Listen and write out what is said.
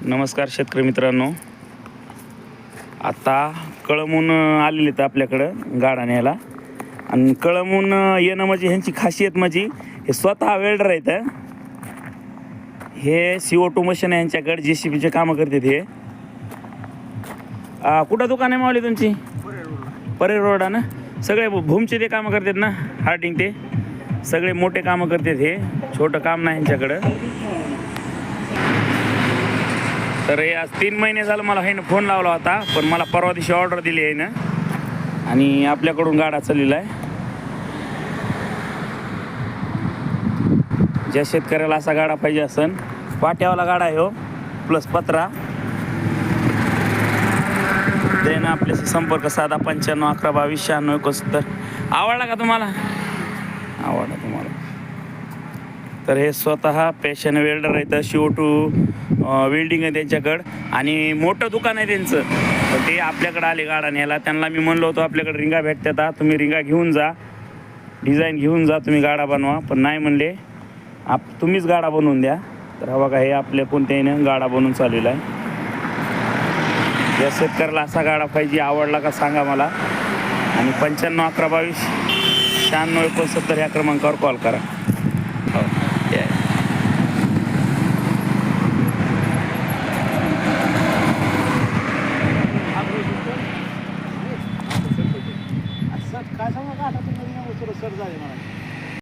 नमस्कार शेतकरी मित्रांनो. आता कळमून आलेले आहेत आपल्याकडं गाडा न्यायला. आणि कळमून येणं म्हणजे ह्यांची खासियत म्हणजे हे स्वतः वेल्डर आहेत. हे CO2 मशीन आहे यांच्याकडे, JCBचे कामं करतात हे. कुठं दुकान आहे मावली तुमची? परेर रोडा ना. सगळे भूमचे ते कामं करतात ना, हार्डिंग ते सगळे मोठे कामं करतात. हे छोटं काम नाही यांच्याकडं. तर हे आज 3 महिने झालं मला हे फोन लावला होता, पण मला परवा दिवशी ऑर्डर दिली आहे ना आणि आपल्याकडून गाडा चाललेला आहे. ज्या शेतकऱ्याला असा गाडा पाहिजे असन, पाट्यावाला गाडा आहे हो, प्लस पत्रा, ते ना आपल्याशी संपर्क साधा 95 11 22 96 71. आवडला का तुम्हाला? आवडला तुम्हाला तर हे स्वतः पॅशन वेल्डर आहेत. CO2 वेल्डिंग आहे त्यांच्याकडं आणि मोठं दुकान आहे त्यांचं. तर ते आपल्याकडं आले गाडा न्यायला. त्यांना मी म्हणलो होतो आपल्याकडे रिंगा भेटतात, तुम्ही रिंगा घेऊन जा, डिझाईन घेऊन जा, तुम्ही गाडा बनवा. पण नाही म्हणले, तुम्हीच गाडा बनवून द्या. तर हा बघा, हे आपल्या कोणत्याही गाडा बनवून चाललेला आहे. या शेतकऱ्याला असा गाडा पाहिजे, आवडला का सांगा मला. आणि 95 11 22 96 69 ह्या क्रमांकावर कॉल करा. हो.